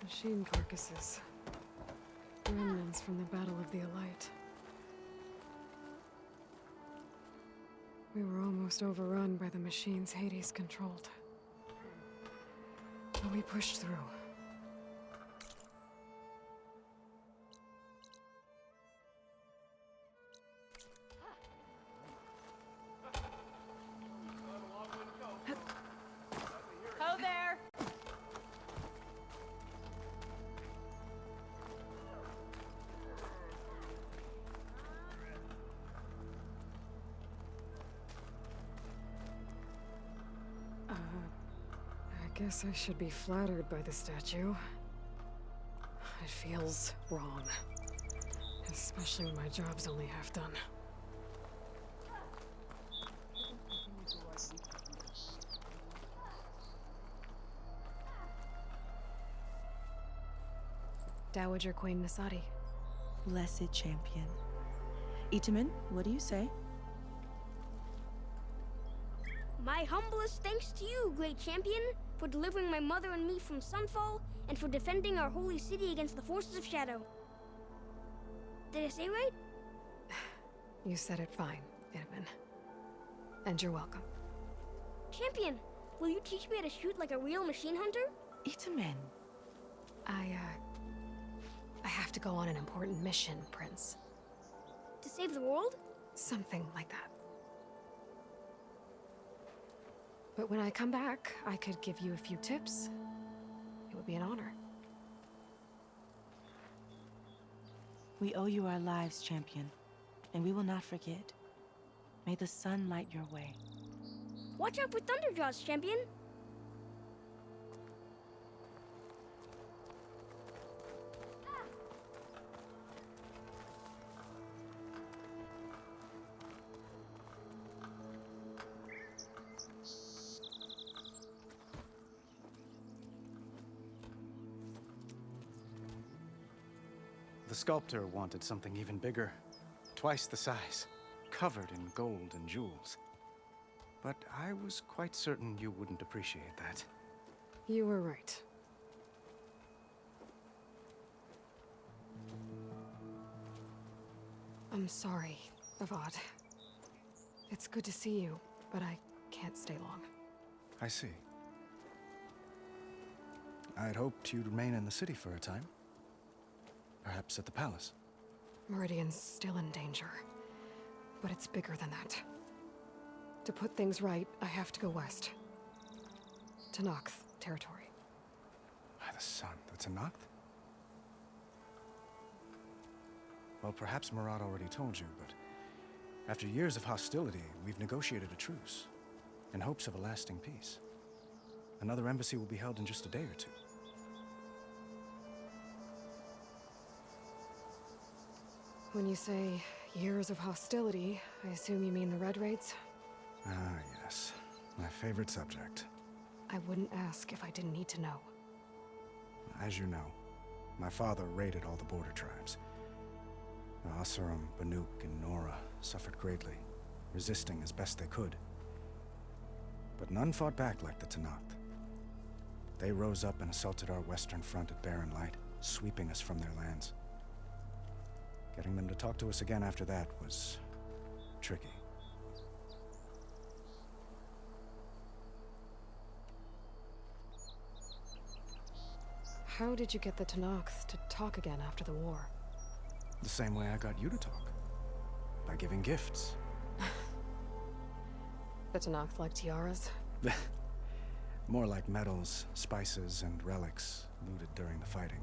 Machine carcasses. Remnants from the Battle of the Elite. We were almost overrun by the machines Hades controlled. But we pushed through. Ho there! I guess I should be flattered by the statue. It feels wrong. Especially when my job's only half done. Dowager Queen Nasadi. Blessed champion. Itamen, what do you say? My humblest thanks to you, great champion, for delivering my mother and me from Sunfall, and for defending our holy city against the forces of Shadow. Did I say right? You said it fine, Itamen. And you're welcome. Champion, will you teach me how to shoot like a real machine hunter? Itamen. I have to go on an important mission, Prince. To save the world? Something like that. But when I come back, I could give you a few tips. It would be an honor. We owe you our lives, champion, and we will not forget. May the sun light your way. Watch out for Thunderjaws, champion! The sculptor wanted something even bigger, twice the size, covered in gold and jewels. But I was quite certain you wouldn't appreciate that. You were right. I'm sorry, Avad. It's good to see you, but I can't stay long. I see. I'd hoped you'd remain in the city for a time. Perhaps at the palace. Meridian's still in danger, but it's bigger than that. To put things right, I have to go west. To Nox territory. By the sun, that's a Noct? Well, perhaps Murad already told you, but after years of hostility, we've negotiated a truce, in hopes of a lasting peace. Another embassy will be held in just a day or two. When you say years of hostility, I assume you mean the Red Raids? Ah, yes. My favorite subject. I wouldn't ask if I didn't need to know. As you know, my father raided all the border tribes. The Asurum, Banuk, and Nora suffered greatly, resisting as best they could. But none fought back like the Tenakth. They rose up and assaulted our western front at Barren Light, sweeping us from their lands. Getting them to talk to us again after that was tricky. How did you get the Tenakth to talk again after the war? The same way I got you to talk. By giving gifts. The Tenakth like tiaras? More like medals, spices, and relics looted during the fighting.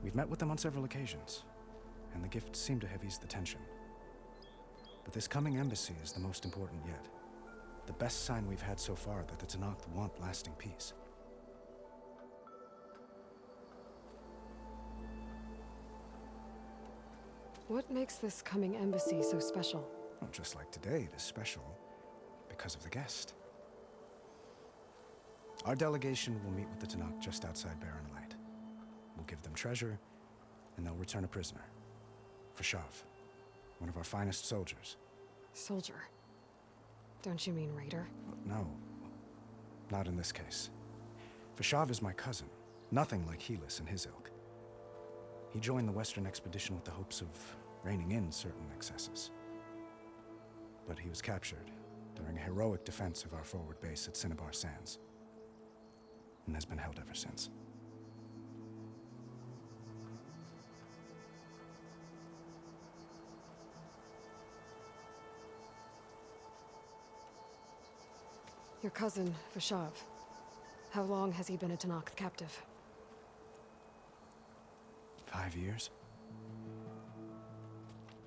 We've met with them on several occasions, and the gifts seem to have eased the tension. But this coming embassy is the most important yet. The best sign we've had so far that the Tenakth want lasting peace. What makes this coming embassy so special? Well, just like today, it is special because of the guest. Our delegation will meet with the Tenakth just outside Barren Light. We'll give them treasure, and they'll return a prisoner. Fashav, one of our finest soldiers. Soldier? Don't you mean raider? No, not in this case. Fashav is my cousin, Nothing like Helis and his ilk. He joined the Western expedition with the hopes of reining in certain excesses. But he was captured during a heroic defense of our forward base at Cinnabar Sands, and has been held ever since. Your cousin, Vashav. How long has he been a Tenakth captive? 5 years?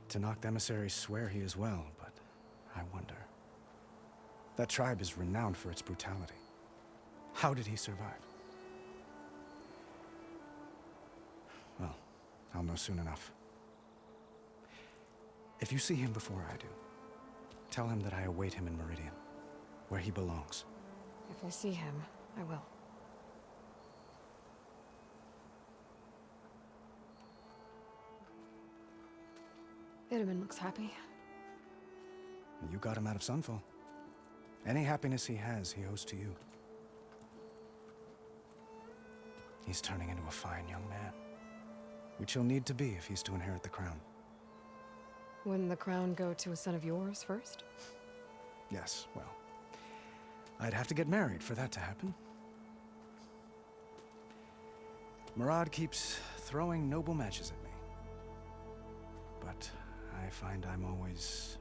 Tenakth emissaries swear he is well, but I wonder. That tribe is renowned for its brutality. How did he survive? Well, I'll know soon enough. If you see him before I do, tell him that I await him in Meridian, where he belongs. If I see him, I will. Itamen looks happy. You got him out of Sunfall. Any happiness he has, he owes to you. He's turning into a fine young man, which he'll need to be if he's to inherit the crown. Wouldn't the crown go to a son of yours first? Yes, well, I'd have to get married for that to happen. Murad keeps throwing noble matches at me. But I find I'm always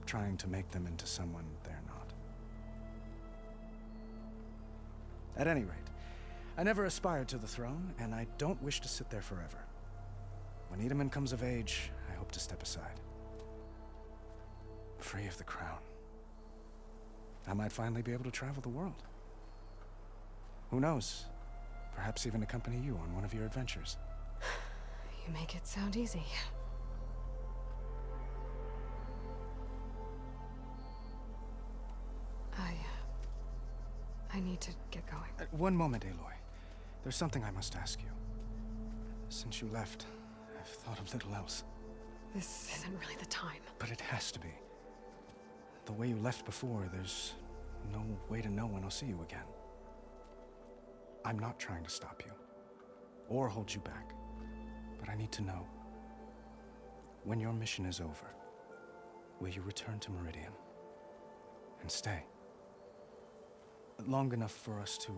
trying to make them into someone they're not. At any rate, I never aspired to the throne, and I don't wish to sit there forever. When Itamen comes of age, I hope to step aside. Free of the crown. I might finally be able to travel the world. Who knows? Perhaps even accompany you on one of your adventures. You make it sound easy. I need to get going. One moment, Aloy. There's something I must ask you. Since you left, I've thought of little else. This isn't really the time. But it has to be. The way you left before, there's no way to know when I'll see you again. I'm not trying to stop you, or hold you back, but I need to know. When your mission is over, will you return to Meridian and stay? Long enough for us to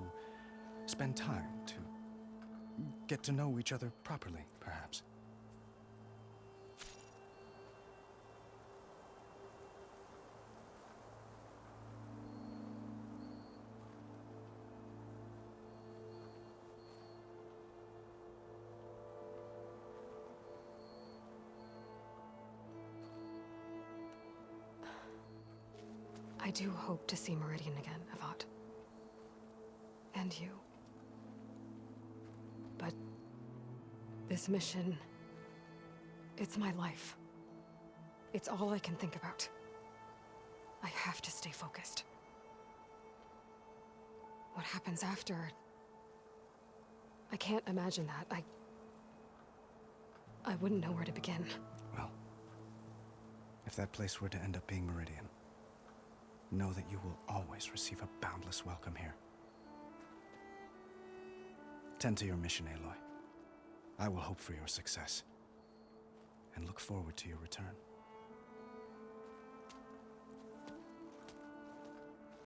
spend time, to get to know each other properly, perhaps. I do hope to see Meridian again, Avad. And you. But this mission, it's my life. It's all I can think about. I have to stay focused. What happens after? I can't imagine that. I wouldn't know where to begin. Well, if that place were to end up being Meridian, know that you will always receive a boundless welcome here. Tend to your mission, Aloy. I will hope for your success, and look forward to your return.